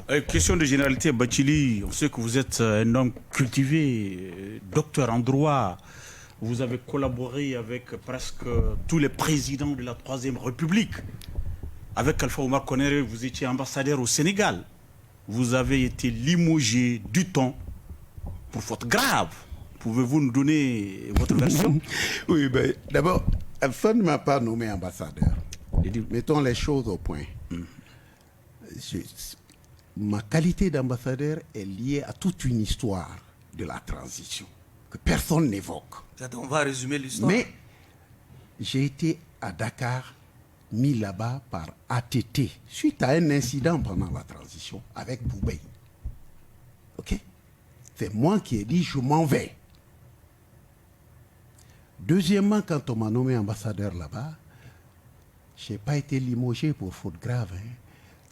Question de généralité, Bathily, on sait que vous êtes un homme cultivé, docteur en droit. Vous avez collaboré avec presque tous les présidents de la Troisième République. Avec Alpha Oumar Konaré, vous étiez ambassadeur au Sénégal. Vous avez été limogé du temps pour faute grave. Pouvez-vous nous donner votre version? Oui, ben, d'abord, Alpha ne m'a pas nommé ambassadeur. Mettons les choses au point. Ma qualité d'ambassadeur est liée à toute une histoire de la transition que personne n'évoque. On va résumer l'histoire. Mais j'ai été à Dakar, mis là-bas par ATT, suite à un incident pendant la transition avec Boubey. Ok? C'est moi qui ai dit je m'en vais. Deuxièmement, quand on m'a nommé ambassadeur là-bas, je n'ai pas été limogé pour faute grave.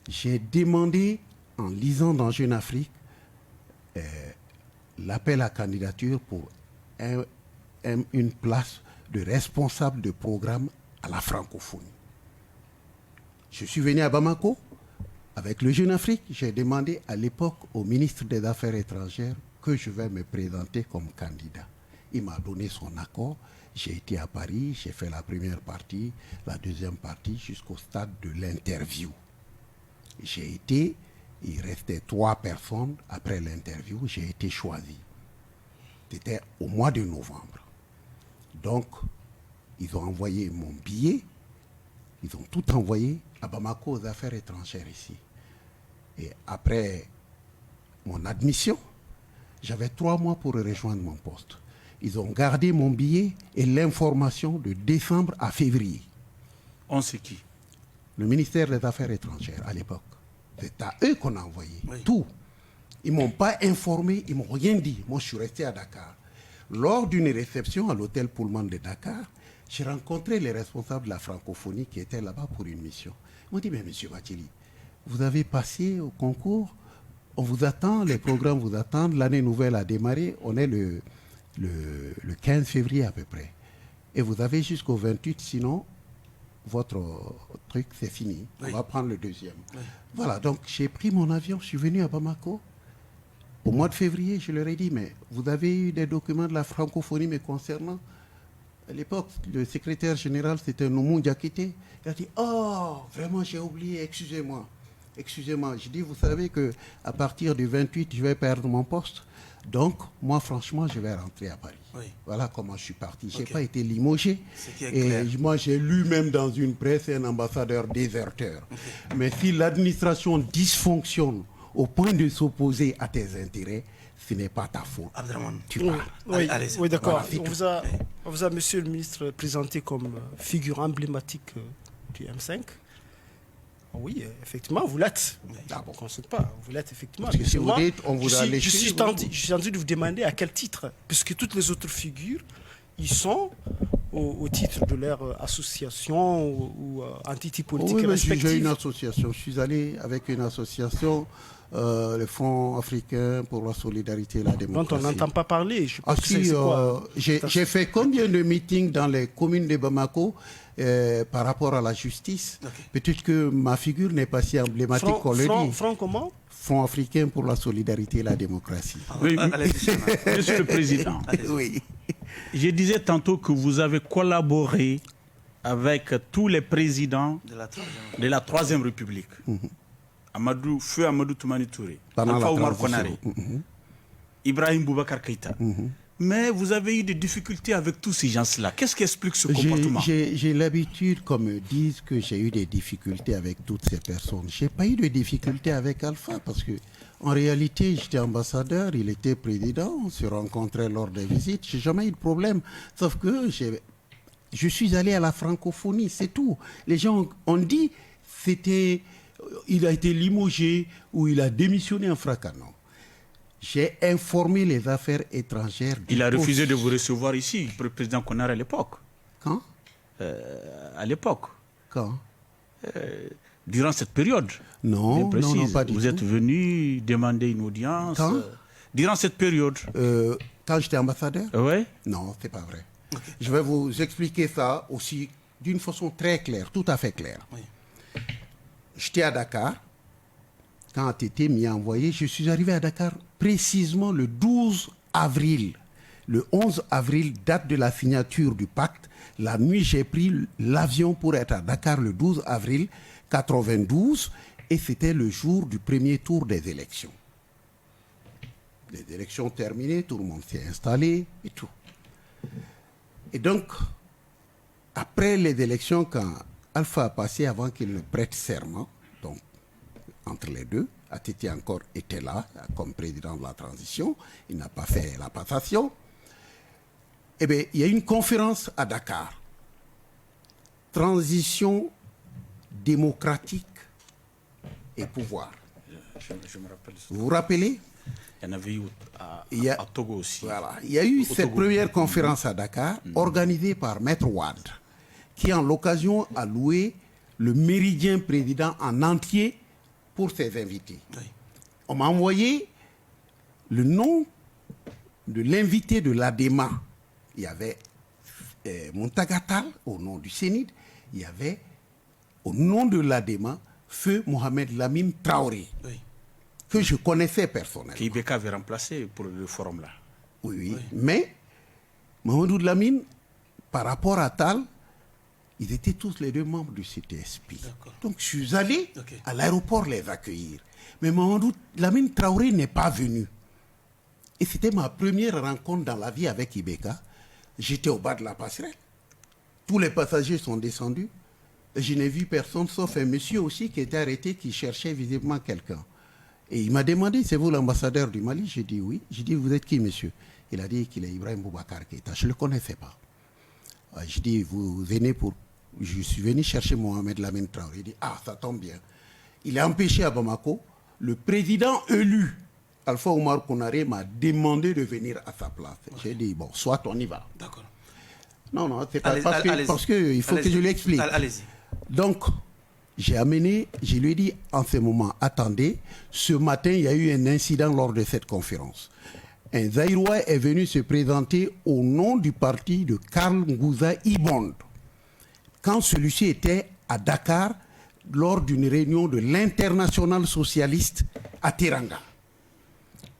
J'ai demandé, en lisant dans Jeune Afrique, l'appel à candidature pour une place de responsable de programme à la francophonie. Je suis venu à Bamako avec le Jeune Afrique. J'ai demandé à l'époque au ministre des Affaires étrangères que je vais me présenter comme candidat. Il m'a donné son accord. J'ai été à Paris, j'ai fait la première partie, la deuxième partie, jusqu'au stade de l'interview. J'ai été, il restait 3 personnes après l'interview, j'ai été choisi. C'était au mois de novembre. Donc, ils ont envoyé mon billet, ils ont tout envoyé à Bamako aux affaires étrangères ici. Et après mon admission, j'avais 3 mois pour rejoindre mon poste. Ils ont gardé mon billet et l'information de décembre à février. On sait qui? Le ministère des Affaires étrangères à l'époque. C'est à eux qu'on a envoyé tout. Ils ne m'ont pas informé, ils ne m'ont rien dit. Moi, je suis resté à Dakar. Lors d'une réception à l'hôtel Pullman de Dakar, j'ai rencontré les responsables de la francophonie qui étaient là-bas pour une mission. Ils m'ont dit, mais monsieur Bathily, vous avez passé au concours, on vous attend, les programmes vous attendent, l'année nouvelle a démarré, on est le 15 février à peu près. Et vous avez jusqu'au 28, sinon votre truc c'est fini. On va prendre le deuxième. Voilà, donc j'ai pris mon avion, je suis venu à Bamako. Au mois de février, je leur ai dit, mais vous avez eu des documents de la francophonie me concernant? À l'époque, le secrétaire général, c'était Noumou Diakité. Il a dit, oh, vraiment, j'ai oublié, excusez-moi. Excusez-moi. Je dis, vous savez qu'à partir du 28, je vais perdre mon poste. Donc, moi, franchement, je vais rentrer à Paris. Voilà comment je suis parti. Je n'ai pas été limogé. Et moi, j'ai lu même dans une presse un ambassadeur déserteur. Mais si l'administration dysfonctionne au point de s'opposer à tes intérêts, ce n'est pas ta faute. Abdraman, tu pars. Oui, d'accord. Voilà, on vous a, monsieur le ministre, présenté comme figure emblématique du M5. Oui, effectivement, vous l'êtes. On ne consulte pas, vous l'êtes effectivement. Parce que si vous dites, on vous a léché. Je suis tenté de vous demander à quel titre, puisque toutes les autres figures, ils sont au titre de leur association ou entité politique respective. J'ai une association. Je suis allé avec une association, le Fonds africain pour la solidarité et la démocratie. Dont on n'entend pas parler. J'ai fait combien de meetings dans les communes de Bamako par rapport à la justice. Peut-être que ma figure n'est pas si emblématique qu'on le dit. Front comment? Fonds africain pour la solidarité et la démocratie. Oui, Monsieur le Président, oui. Je disais tantôt que vous avez collaboré avec tous les présidents de la Troisième République. Feu Amadou Toumani Touré, Alpha Oumar Konaré, Ibrahim Boubacar Keïta. Mais vous avez eu des difficultés avec tous ces gens-là. Qu'est-ce qui explique ce comportement? J'ai l'habitude qu'on me dise que j'ai eu des difficultés avec toutes ces personnes. Je n'ai pas eu de difficultés avec Alpha parce que, en réalité, j'étais ambassadeur, il était président, on se rencontrait lors des visites. Je n'ai jamais eu de problème. Sauf que je suis allé à la francophonie, c'est tout. Les gens ont dit il a été limogé ou il a démissionné en fracas. Non. J'ai informé les affaires étrangères. Il a refusé de vous recevoir ici, le président Konaré à l'époque. Quand? À l'époque. Quand? Durant cette période. Non, pas du tout. Vous êtes venu demander une audience. Quand? Durant cette période. Quand j'étais ambassadeur? Oui. Non, c'est pas vrai. Je vais vous expliquer ça aussi d'une façon très claire, tout à fait claire. J'étais à Dakar. quand Tété m'y a envoyé, je suis arrivé à Dakar précisément le 12 avril. Le 11 avril, date de la signature du pacte. La nuit, j'ai pris l'avion pour être à Dakar le 12 avril 92 et c'était le jour du premier tour des élections. Les élections terminées, tout le monde s'est installé et tout. Et donc, après les élections, quand Alpha a passé avant qu'il ne prête serment, donc entre les deux, Tété encore était là comme président de la transition, il n'a pas fait la passation. Eh bien, il y a une conférence à Dakar. Transition démocratique et pouvoir. Je me rappelle. Vous vous rappelez? Il y en avait eu à Togo aussi. Voilà. Il y a eu cette première conférence à Dakar, organisée par Maître Wade, qui en l'occasion a loué le méridien président en entier pour ses invités. Oui. On m'a envoyé le nom de l'invité de l'ADEMA. Il y avait Muntagatal au nom du Sénid. Il y avait au nom de l'ADEMA Feu Mohamed Lamine Traoré, oui, que je connaissais personnellement. Qui Ibeka avait remplacé pour le forum là. Oui, oui, oui. Mais Mamadou Lamine, par rapport à Tal, ils étaient tous les deux membres du CTSP. Donc je suis allé à l'aéroport les accueillir. Mais Mamadou Lamine Traoré n'est pas venu. Et c'était ma première rencontre dans la vie avec Ibeka. J'étais au bas de la passerelle. Tous les passagers sont descendus. Et je n'ai vu personne sauf un monsieur aussi qui était arrêté, qui cherchait visiblement quelqu'un. Et il m'a demandé, c'est vous l'ambassadeur du Mali? J'ai dit oui. J'ai dit, vous êtes qui, monsieur? Il a dit qu'il est Ibrahim Boubacar Keïta. Je ne le connaissais pas. J'ai dit, vous venez pour... Je suis venu chercher Mohamed Lamine Traoré. Il dit, ah, ça tombe bien. Il est empêché à Bamako. Le président élu, Alpha Oumar Konaré, m'a demandé de venir à sa place. J'ai dit, bon, soit on y va. D'accord. Non, c'est pas parce qu'il faut que je l'explique. Allez-y. Donc, je lui ai dit en ce moment, attendez, ce matin, il y a eu un incident lors de cette conférence. Un Zaïrois est venu se présenter au nom du parti de Karl Ngouza Ibond, quand celui-ci était à Dakar lors d'une réunion de l'Internationale socialiste à Teranga.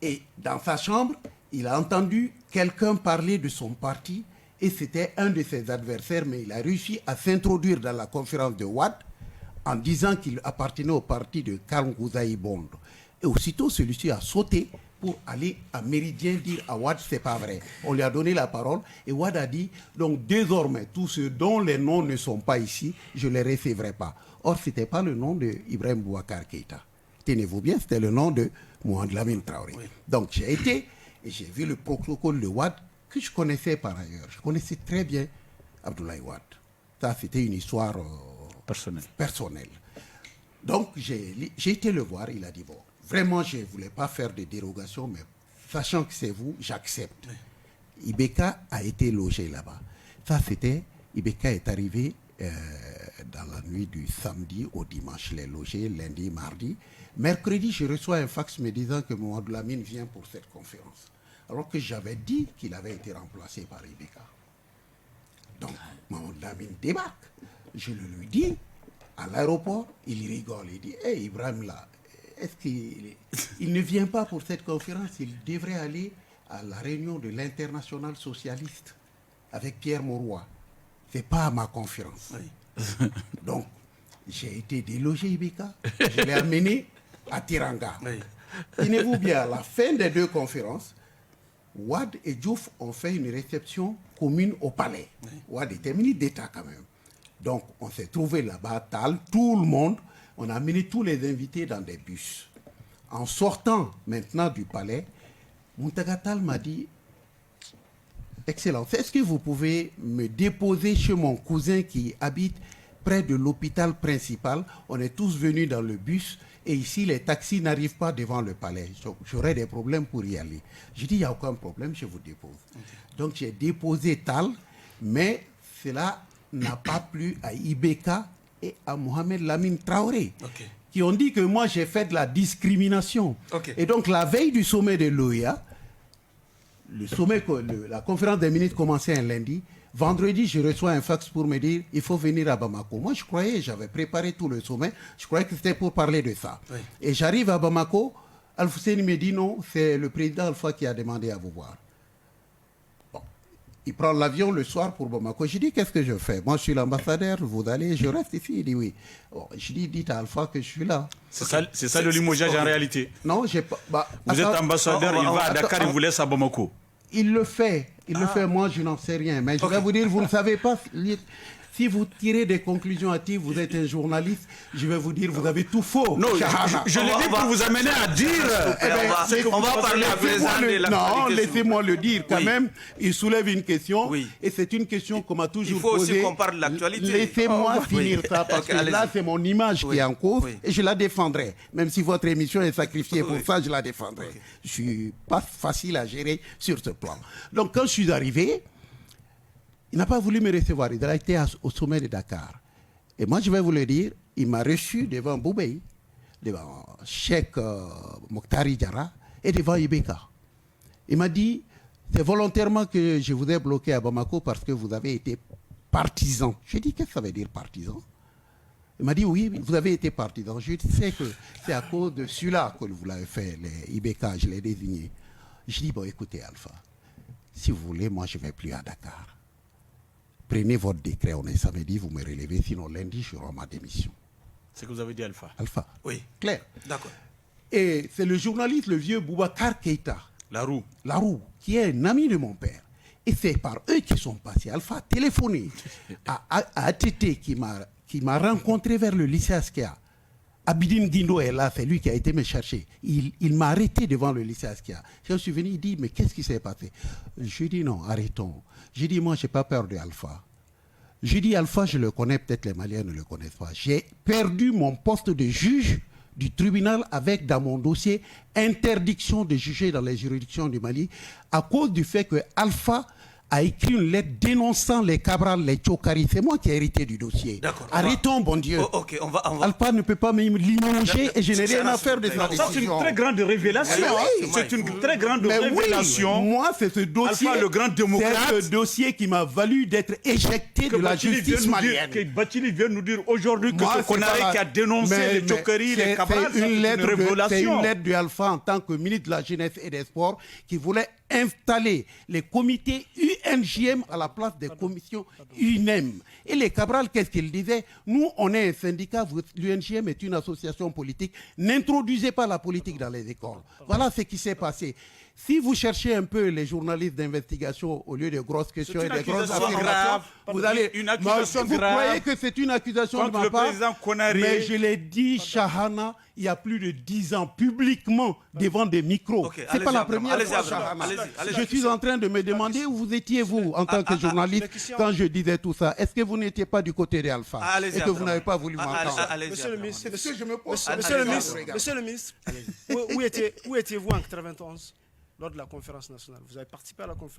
Et dans sa chambre, il a entendu quelqu'un parler de son parti et c'était un de ses adversaires, mais il a réussi à s'introduire dans la conférence de Wade en disant qu'il appartenait au parti de Karl Ngouza Ibond. Et aussitôt, celui-ci a sauté pour aller à Méridien dire à Wade, c'est pas vrai. On lui a donné la parole et Wade a dit, donc désormais, tous ceux dont les noms ne sont pas ici, je ne les recevrai pas. Or, ce n'était pas le nom de Ibrahim Boubacar Keïta. Tenez-vous bien, c'était le nom de Mohamed Lamine Traoré. Oui. Donc, j'ai été et j'ai vu le protocole de Wade que je connaissais par ailleurs. Je connaissais très bien Abdoulaye Wade. Ça, c'était une histoire personnelle. Donc, j'ai été le voir, il a dit, bon, vraiment, je ne voulais pas faire de dérogation, mais sachant que c'est vous, j'accepte. Oui. Ibeka a été logé là-bas. Ça, c'était... Ibeka est arrivé dans la nuit du samedi au dimanche. Je l'ai logé lundi, mardi. Mercredi, je reçois un fax me disant que Mohamed Lamine vient pour cette conférence. Alors que j'avais dit qu'il avait été remplacé par Ibeka. Donc, Mohamed Lamine débarque. Je le lui dis à l'aéroport, il rigole. Il dit, hey, Ibrahim là, est-ce qu'il ne vient pas pour cette conférence? Il devrait aller à la réunion de l'Internationale socialiste avec Pierre Mauroy. Ce n'est pas à ma conférence. Oui. Donc, j'ai été délogé Ibeka. Je l'ai amené à Teranga. Oui. Tenez-vous bien, à la fin des deux conférences, Wade et Diouf ont fait une réception commune au palais. Oui. Wade était ministre d'État quand même. Donc, on s'est trouvé là-bas, tout le monde. On a amené tous les invités dans des bus. En sortant maintenant du palais, Muntagatal m'a dit, Excellence, est-ce que vous pouvez me déposer chez mon cousin qui habite près de l'hôpital principal? On est tous venus dans le bus et ici, les taxis n'arrivent pas devant le palais. J'aurais des problèmes pour y aller. J'ai dit, il n'y a aucun problème, je vous dépose. Okay. Donc, j'ai déposé Tal, mais cela n'a pas plu à Ibeka et à Mohamed Lamine Traoré, okay, qui ont dit que moi, j'ai fait de la discrimination. Okay. Et donc, la veille du sommet de l'OEA, la conférence des ministres commençait un lundi, Vendredi, je reçois un fax pour me dire il faut venir à Bamako. Moi, je croyais, j'avais préparé tout le sommet, je croyais que c'était pour parler de ça. Oui. Et j'arrive à Bamako, Al-Husseini me dit non, c'est le président Alpha qui a demandé à vous voir. Bon. Il prend l'avion le soir pour Bamako. Je dis qu'est-ce que je fais? Moi, je suis l'ambassadeur, vous allez, je reste ici. Il dit oui. Bon, je dis dites à Alpha que je suis là. C'est ça le limogeage en réalité. Non, j'ai pas. Vous êtes ambassadeur, il va à Dakar, il vous laisse à Bamako. Il le fait. Il le fait, moi je n'en sais rien. Mais je vais vous dire, vous ne savez pas. Si vous tirez des conclusions hâtives, vous êtes un journaliste, je vais vous dire, vous avez tout faux. Non, je l'ai dit pour vous amener à dire. On va parler à présent de la. Non, laissez-moi le dire quand même. Il soulève une question. Oui. Et c'est une question qu'on m'a toujours posée. Il faut aussi qu'on parle de l'actualité. Laissez-moi finir ça, parce que là, c'est mon image qui est en cause et je la défendrai. Même si votre émission est sacrifiée pour ça, je la défendrai. Je ne suis pas facile à gérer sur ce plan. Donc, quand je suis arrivé, il n'a pas voulu me recevoir. Il a été au sommet de Dakar. Et moi, je vais vous le dire, il m'a reçu devant Boubei, devant Cheikh Mokhtari Diarra et devant Ibeka. Il m'a dit, c'est volontairement que je vous ai bloqué à Bamako parce que vous avez été partisan. J'ai dit, qu'est-ce que ça veut dire partisan? Il m'a dit, oui, vous avez été partisan. Je sais que c'est à cause de celui-là que vous l'avez fait, les Ibeka, je l'ai désigné. Je dis, bon, écoutez, Alpha, si vous voulez, moi, je ne vais plus à Dakar. Prenez votre décret, on est samedi, vous me relevez, sinon lundi, je rends ma démission. C'est ce que vous avez dit, Alpha. Alpha. Oui. Clair. D'accord. Et c'est le journaliste, le vieux Boubacar Keïta. Larou, qui est un ami de mon père. Et c'est par eux qui sont passés. Alpha a téléphoné à ATT qui m'a rencontré vers le lycée Askia. Abidine Guindo est là, c'est lui qui a été me chercher. Il m'a arrêté devant le lycée Askia. Je suis venu, il dit, mais qu'est-ce qui s'est passé? Je lui ai dit, non, arrêtons. J'ai dit, moi, je n'ai pas peur de Alpha. J'ai dit, Alpha, je le connais, peut-être les Maliens ne le connaissent pas. J'ai perdu mon poste de juge du tribunal avec, dans mon dossier, interdiction de juger dans les juridictions du Mali à cause du fait que Alpha a écrit une lettre dénonçant les Cabral, les Tchokari. C'est moi qui ai hérité du dossier. Arrêtons, bon Dieu. Okay, on va... Alpha ne peut pas me limoger et je n'ai rien à faire de sa décision. C'est une très grande révélation. C'est une très grande révélation. Oui, moi, c'est ce dossier. Alpha, le grand démocrate. C'est ce dossier qui m'a valu d'être éjecté de la justice malienne. Que Bathily vient nous dire aujourd'hui que ce Konaré qui a dénoncé les Tchokari, les Cabral, c'est une révélation. C'est une lettre de Alpha en tant que ministre de la Jeunesse et des Sports qui voulait installer les comités UNJM à la place des commissions UNEM. Et les Cabral, qu'est-ce qu'ils disaient? Nous, on est un syndicat, l'UNJM est une association politique. N'introduisez pas la politique dans les écoles. Voilà ce qui s'est passé. Si vous cherchez un peu les journalistes d'investigation au lieu de grosses questions et de grosses affirmations, vous allez... Vous croyez que c'est une accusation de ma part? Mais je l'ai dit, Chahana, il y a plus de 10 ans, publiquement, devant des micros. C'est pas la première fois, Chahana. Je suis en train de me demander où vous étiez, vous, en tant que journaliste, quand je disais tout ça. Est-ce que vous n'étiez pas du côté d'Alpha et que vous n'avez pas voulu m'entendre? Monsieur le ministre, Monsieur le ministre, où étiez-vous en 91 lors de la conférence nationale? Vous avez participé à la conférence?